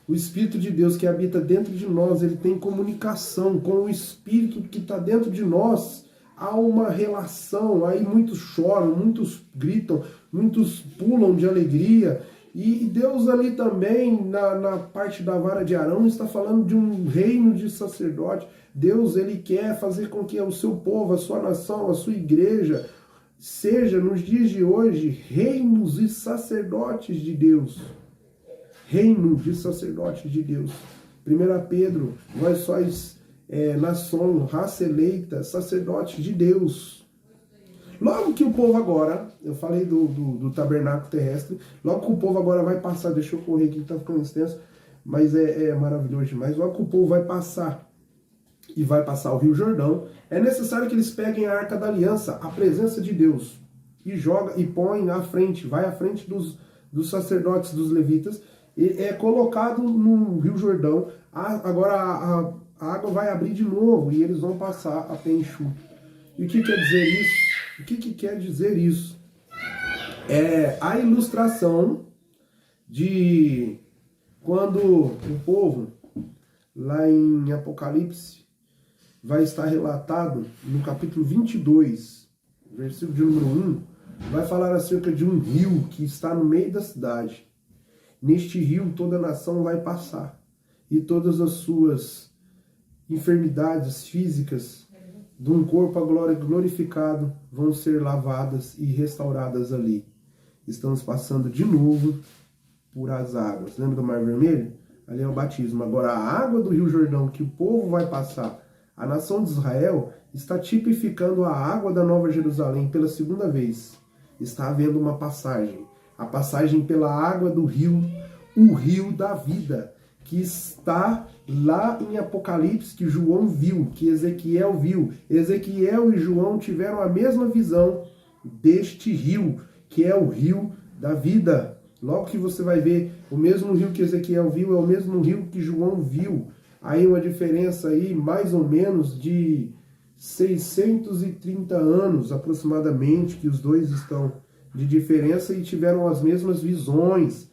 S1: o Espírito de Deus que habita dentro de nós, ele tem comunicação com o Espírito que está dentro de nós. Há uma relação, aí muitos choram, muitos gritam, muitos pulam de alegria. E Deus ali também, na parte da vara de Arão, está falando de um reino de sacerdote. Deus, ele quer fazer com que o seu povo, a sua nação, a sua igreja, seja, nos dias de hoje, reinos e sacerdotes de Deus. Reino de sacerdotes de Deus. 1 Pedro, vós sois nação, raça eleita, sacerdotes de Deus. Logo que o povo agora, eu falei do tabernáculo terrestre, logo que o povo agora vai passar, deixa eu correr aqui que tá ficando extenso, mas é maravilhoso demais. Logo que o povo vai passar, e vai passar o Rio Jordão, é necessário que eles peguem a Arca da Aliança, a presença de Deus, e joga e põe à frente, vai à frente dos sacerdotes, dos levitas, e é colocado no Rio Jordão. Agora a água vai abrir de novo e eles vão passar a pé enxuto. E o que quer dizer isso? O que quer dizer isso? É a ilustração de quando o povo, lá em Apocalipse, vai estar relatado no capítulo 22, versículo de número 1, vai falar acerca de um rio que está no meio da cidade. Neste rio toda a nação vai passar, e todas as suas enfermidades físicas de um corpo a glória glorificado vão ser lavadas e restauradas ali. Estamos passando de novo por as águas. Lembra do Mar Vermelho? Ali é o batismo. Agora a água do Rio Jordão que o povo vai passar, a nação de Israel, está tipificando a água da Nova Jerusalém pela segunda vez. Está havendo uma passagem. A passagem pela água do rio, o rio da vida, que está lá em Apocalipse, que João viu, que Ezequiel viu. Ezequiel e João tiveram a mesma visão deste rio, que é o rio da vida. Logo que você vai ver, o mesmo rio que Ezequiel viu é o mesmo rio que João viu. Aí uma diferença aí, mais ou menos, de 630 anos aproximadamente, que os dois estão de diferença e tiveram as mesmas visões.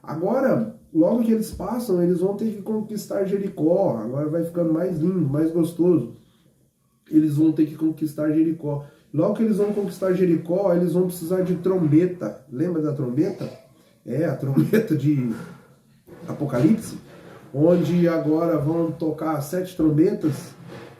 S1: Agora, logo que eles passam, eles vão ter que conquistar Jericó. Agora vai ficando mais lindo, mais gostoso. Eles vão ter que conquistar Jericó. Logo que eles vão conquistar Jericó, eles vão precisar de trombeta. Lembra da trombeta? É, a trombeta de Apocalipse, onde agora vão tocar 7 trombetas,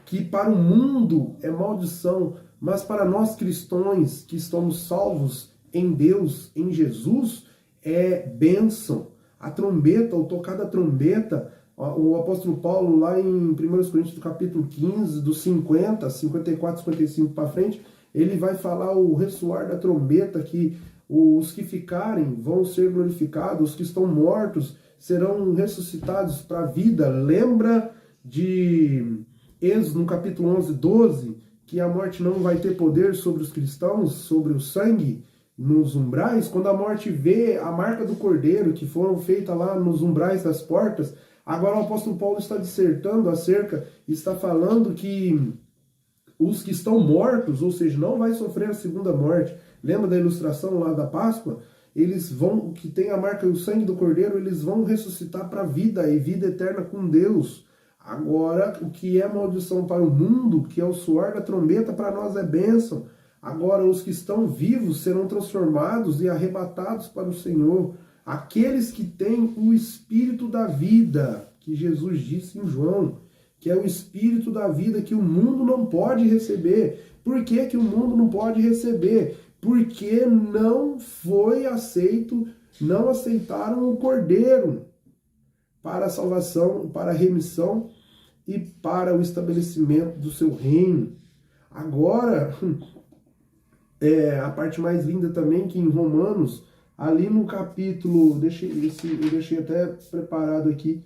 S1: que para o mundo é maldição, mas para nós cristãos que estamos salvos em Deus, em Jesus, é bênção. A trombeta, o tocar da trombeta, o apóstolo Paulo lá em 1 Coríntios do capítulo 15, dos 50, 54, 55 para frente, ele vai falar o ressoar da trombeta, que os que ficarem vão ser glorificados, os que estão mortos serão ressuscitados para a vida. Lembra de Êxodo, no capítulo 11, 12, que a morte não vai ter poder sobre os cristãos, sobre o sangue nos umbrais? Quando a morte vê a marca do cordeiro que foram feitas lá nos umbrais das portas, agora o apóstolo Paulo está dissertando acerca, está falando que os que estão mortos, ou seja, não vai sofrer a segunda morte. Lembra da ilustração lá da Páscoa? Eles vão, que tem a marca do sangue do cordeiro, eles vão ressuscitar para a vida e vida eterna com Deus. Agora, o que é maldição para o mundo, que é o suor da trombeta, para nós é bênção. Agora, os que estão vivos serão transformados e arrebatados para o Senhor. Aqueles que têm o Espírito da vida, que Jesus disse em João, que é o Espírito da vida que o mundo não pode receber. Por que que o mundo não pode receber? Porque não foi aceito, não aceitaram o Cordeiro para a salvação, para a remissão e para o estabelecimento do seu reino. Agora, a parte mais linda também, que em Romanos, ali no capítulo, eu deixei até preparado aqui,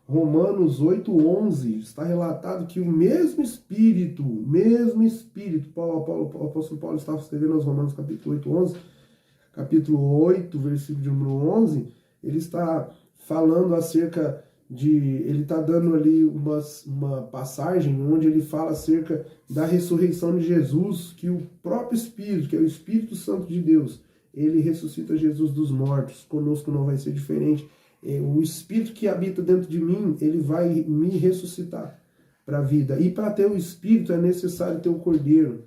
S1: Romanos 8:11, está relatado que o mesmo Espírito, o apóstolo Paulo estava escrevendo aos Romanos capítulo 8:11, capítulo 8, versículo de número 11, ele está falando acerca ele está dando ali uma passagem onde ele fala acerca da ressurreição de Jesus, que o próprio Espírito, que é o Espírito Santo de Deus, ele ressuscita Jesus dos mortos. Conosco não vai ser diferente. O Espírito que habita dentro de mim, ele vai me ressuscitar para a vida. E para ter o Espírito é necessário ter o Cordeiro.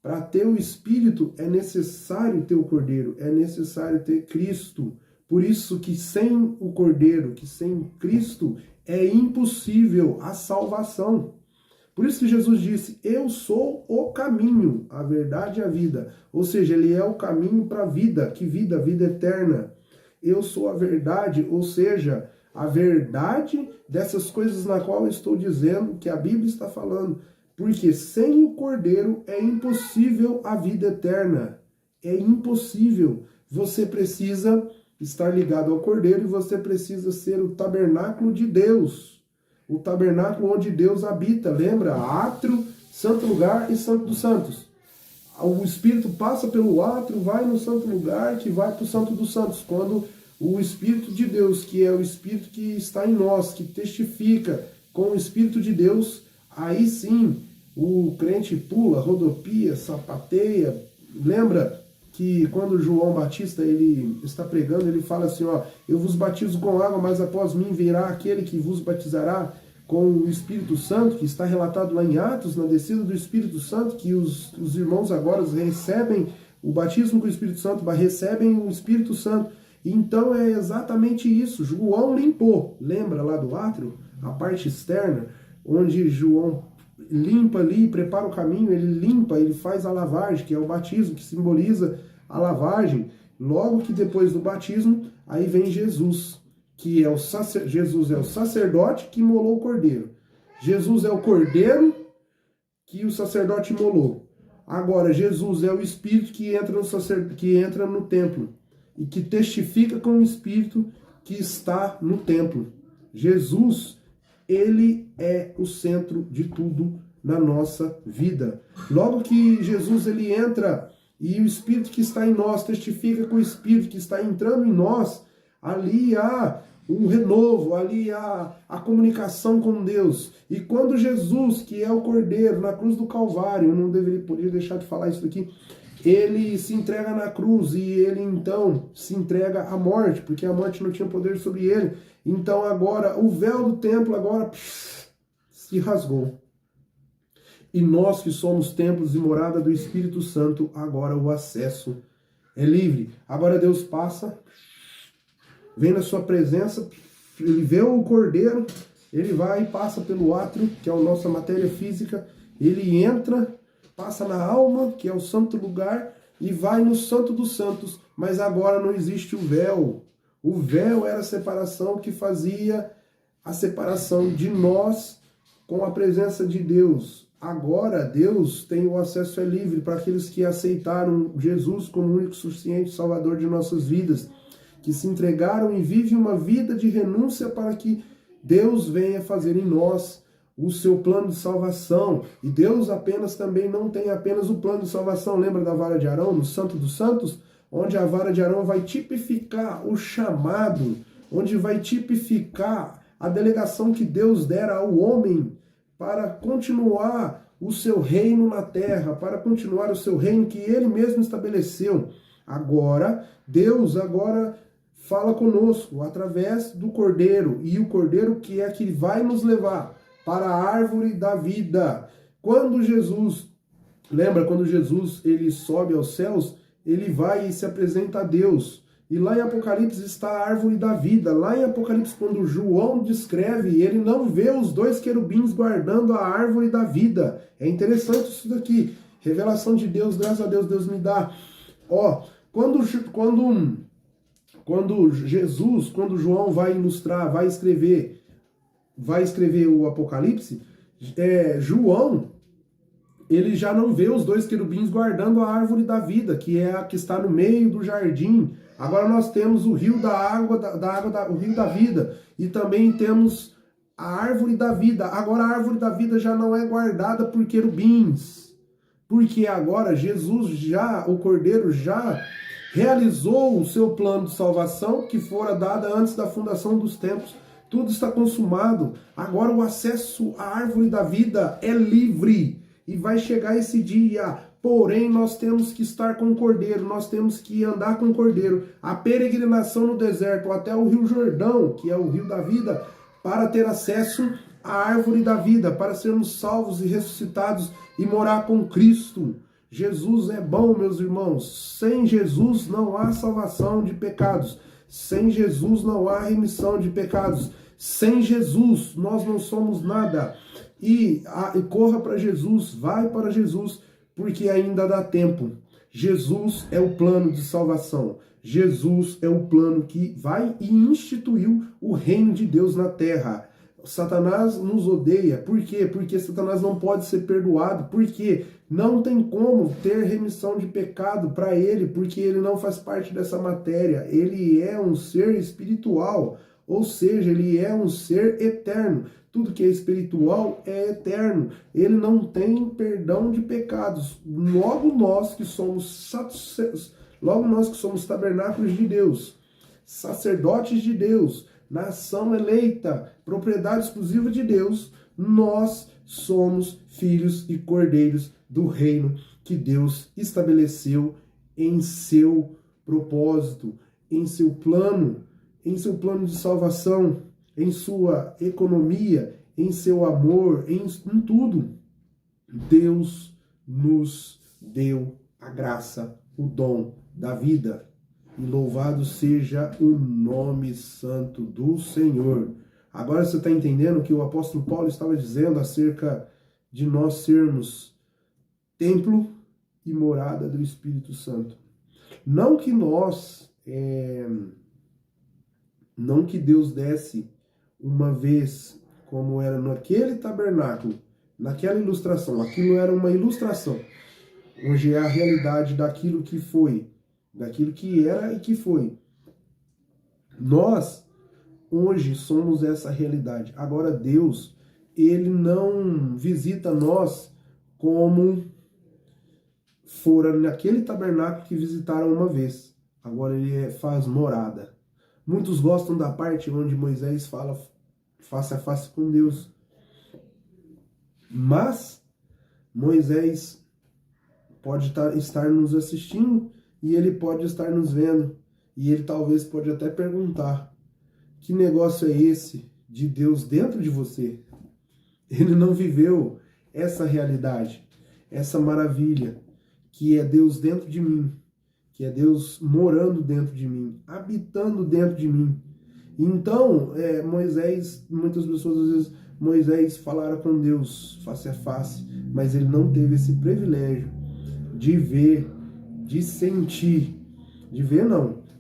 S1: Para ter o Espírito é necessário ter o Cordeiro, é necessário ter Cristo. Por isso que sem o Cordeiro, que sem Cristo, é impossível a salvação. Por isso que Jesus disse, eu sou o caminho, a verdade e a vida. Ou seja, ele é o caminho para a vida. Que vida? Vida eterna. Eu sou a verdade, ou seja, a verdade dessas coisas na qual eu estou dizendo, que a Bíblia está falando. Porque sem o Cordeiro é impossível a vida eterna. É impossível. Você precisa estar ligado ao Cordeiro e você precisa ser o tabernáculo de Deus. O tabernáculo onde Deus habita. Lembra? Átrio, santo lugar e santo dos santos. O Espírito passa pelo átrio, vai no santo lugar, que vai para o santo dos santos. Quando o Espírito de Deus, que é o Espírito que está em nós, que testifica com o Espírito de Deus, aí sim o crente pula, rodopia, sapateia. Lembra que quando João Batista ele está pregando, ele fala assim, ó, eu vos batizo com água, mas após mim virá aquele que vos batizará com o Espírito Santo, que está relatado lá em Atos, na descida do Espírito Santo, que os irmãos agora recebem o batismo com o Espírito Santo, recebem o Espírito Santo. Então é exatamente isso. João limpou, lembra lá do átrio, a parte externa, onde João limpa ali, prepara o caminho, ele limpa, ele faz a lavagem, que é o batismo, que simboliza a lavagem. Logo que depois do batismo, aí vem Jesus, que é Jesus é o sacerdote que imolou o cordeiro. Jesus é o cordeiro que o sacerdote imolou. Agora, Jesus é o Espírito que entra no templo e que testifica com o Espírito que está no templo. Jesus, ele é o centro de tudo na nossa vida. Logo que Jesus ele entra e o Espírito que está em nós testifica com o Espírito que está entrando em nós, ali há um renovo, ali há a comunicação com Deus. E quando Jesus, que é o Cordeiro, na cruz do Calvário, eu não poderia deixar de falar isso aqui, ele se entrega na cruz e ele então se entrega à morte, porque a morte não tinha poder sobre ele. Então agora o véu do templo agora se rasgou. E nós que somos templos e morada do Espírito Santo, agora o acesso é livre. Agora Deus passa, vem na sua presença, ele vê o Cordeiro, ele vai e passa pelo átrio, que é a nossa matéria física, ele entra, passa na alma, que é o santo lugar, e vai no santo dos santos, mas agora não existe o véu. O véu era a separação que fazia a separação de nós com a presença de Deus. agora Deus tem o acesso livre para aqueles que aceitaram Jesus como único suficiente Salvador de nossas vidas, que se entregaram e vivem uma vida de renúncia para que Deus venha fazer em nós o seu plano de salvação. E Deus também não tem apenas o plano de salvação. Lembra da vara de Arão, no Santo dos Santos? Onde a vara de Arão vai tipificar o chamado, onde vai tipificar a delegação que Deus dera ao homem para continuar o seu reino na terra, para continuar o seu reino que ele mesmo estabeleceu. Agora, Deus fala conosco através do Cordeiro, e o Cordeiro que vai nos levar para a árvore da vida. Quando Jesus ele sobe aos céus, ele vai e se apresenta a Deus. E lá em Apocalipse está a árvore da vida. Lá em Apocalipse, quando João descreve, ele não vê os dois querubins guardando a árvore da vida. É interessante isso daqui. Revelação de Deus, graças a Deus, Deus me dá. Quando João vai ilustrar, vai escrever o Apocalipse, João, ele já não vê os dois querubins guardando a árvore da vida, que é a que está no meio do jardim. Agora nós temos o rio o rio da vida, e também temos a árvore da vida. Agora a árvore da vida já não é guardada por querubins, porque agora o Cordeiro já realizou o seu plano de salvação que fora dado antes da fundação dos tempos. Tudo está consumado. Agora o acesso à árvore da vida é livre. E vai chegar esse dia, porém nós temos que estar com o Cordeiro, nós temos que andar com o Cordeiro. A peregrinação no deserto até o Rio Jordão, que é o rio da vida, para ter acesso à árvore da vida, para sermos salvos e ressuscitados e morar com Cristo. Jesus é bom, meus irmãos. Sem Jesus não há salvação de pecados. Sem Jesus não há remissão de pecados. Sem Jesus nós não somos nada. E corra para Jesus, vai para Jesus, porque ainda dá tempo. Jesus é o plano de salvação. Jesus é o plano que vai e instituiu o reino de Deus na terra. Satanás nos odeia. Por quê? Porque Satanás não pode ser perdoado. Porque não tem como ter remissão de pecado para ele, porque ele não faz parte dessa matéria. Ele é um ser espiritual, ou seja, ele é um ser eterno. Tudo que é espiritual é eterno. Ele não tem perdão de pecados. Logo nós que somos tabernáculos de Deus, sacerdotes de Deus, nação eleita, propriedade exclusiva de Deus, nós somos filhos e cordeiros do reino que Deus estabeleceu em seu propósito, em seu plano de salvação, em sua economia, em seu amor, em tudo. Deus nos deu a graça, o dom da vida. E louvado seja o nome santo do Senhor. Agora você está entendendo o que o apóstolo Paulo estava dizendo acerca de nós sermos templo e morada do Espírito Santo. Não que Deus desse uma vez, como era naquele tabernáculo, naquela ilustração. Aquilo era uma ilustração. Hoje é a realidade daquilo que foi, daquilo que era e que foi. Nós, hoje, somos essa realidade. Agora, Deus, ele não visita nós como fora naquele tabernáculo que visitaram uma vez. Agora ele faz morada. Muitos gostam da parte onde Moisés fala face a face com Deus. Mas Moisés pode estar nos assistindo e ele pode estar nos vendo. E ele talvez pode até perguntar: que negócio é esse de Deus dentro de você? Ele não viveu essa realidade, essa maravilha, que é Deus dentro de mim, que é Deus morando dentro de mim, habitando dentro de mim. Então, Moisés, muitas pessoas às vezes, Moisés falara com Deus face a face, mas ele não teve esse privilégio de ver, de sentir,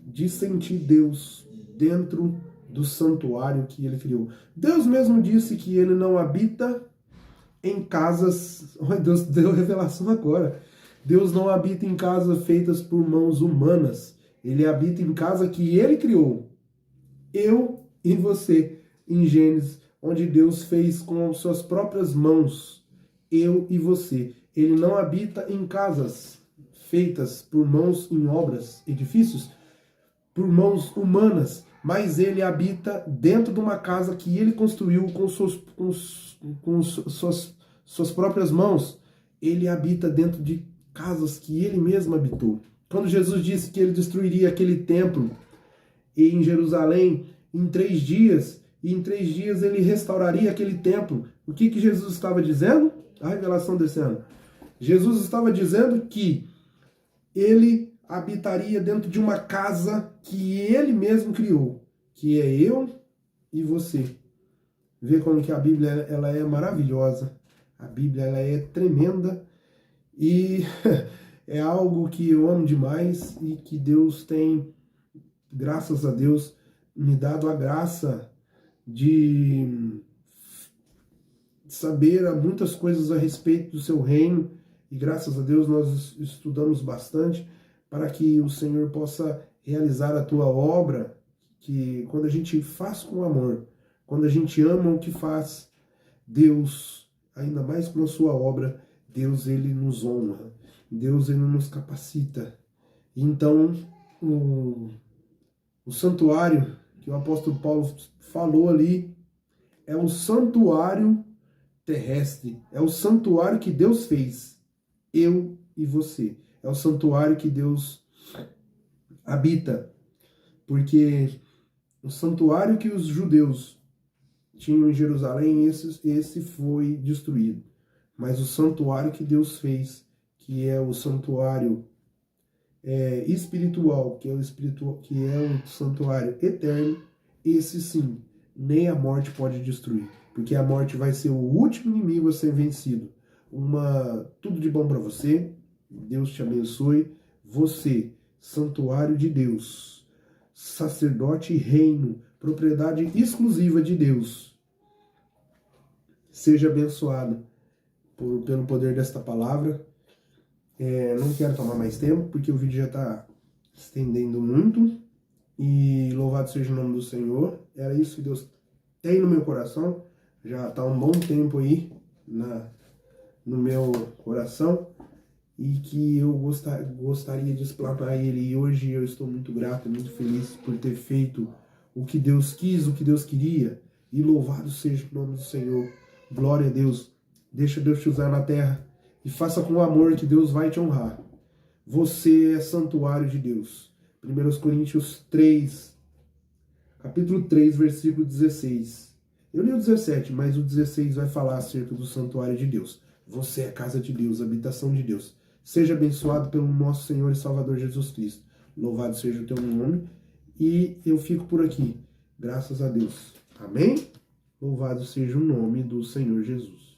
S1: de sentir Deus dentro do santuário que ele criou. Deus mesmo disse que ele não habita em casas. Olha, Deus deu revelação agora. Deus não habita em casas feitas por mãos humanas. Ele habita em casa que ele criou. Eu e você, em Gênesis, onde Deus fez com suas próprias mãos. Eu e você. Ele não habita em casas feitas por mãos em obras, edifícios, por mãos humanas, mas ele habita dentro de uma casa que ele construiu com suas próprias mãos. Ele habita dentro de casas que ele mesmo habitou. Quando Jesus disse que ele destruiria aquele templo em Jerusalém em 3 dias, e em 3 dias ele restauraria aquele templo, o que Jesus estava dizendo? A revelação descendo. Jesus estava dizendo que ele habitaria dentro de uma casa que ele mesmo criou, que é eu e você. Vê como que a Bíblia ela é maravilhosa, a Bíblia ela é tremenda e é algo que eu amo demais e que Deus tem, graças a Deus, me dado a graça de saber muitas coisas a respeito do seu reino, e graças a Deus nós estudamos bastante para que o Senhor possa realizar a tua obra, que quando a gente faz com amor, quando a gente ama o que faz, Deus, ainda mais com a sua obra, Deus ele nos honra, Deus ele nos capacita. Então, o santuário que o apóstolo Paulo falou ali é o santuário terrestre, é o santuário que Deus fez, eu e você. É o santuário que Deus habita, porque o santuário que os judeus tinham em Jerusalém, esse foi destruído. Mas o santuário que Deus fez, que é o santuário espiritual, que é o santuário eterno, esse sim, nem a morte pode destruir, porque a morte vai ser o último inimigo a ser vencido. Tudo de bom para você, Deus te abençoe. Você, santuário de Deus, sacerdote e reino, propriedade exclusiva de Deus. Seja abençoado pelo poder desta palavra. Não quero tomar mais tempo, porque o vídeo já está estendendo muito. E louvado seja o nome do Senhor. Era isso que Deus tem no meu coração. Já está um bom tempo aí no meu coração. E que eu gostaria de explanar ele. E hoje eu estou muito grato, muito feliz por ter feito o que Deus quis, o que Deus queria. E louvado seja o nome do Senhor. Glória a Deus. Deixa Deus te usar na terra. E faça com amor que Deus vai te honrar. Você é santuário de Deus. 1 Coríntios 3, capítulo 3, versículo 16. Eu li o 17, mas o 16 vai falar acerca do santuário de Deus. Você é a casa de Deus, a habitação de Deus. Seja abençoado pelo nosso Senhor e Salvador Jesus Cristo. Louvado seja o teu nome. E eu fico por aqui. Graças a Deus. Amém? Louvado seja o nome do Senhor Jesus.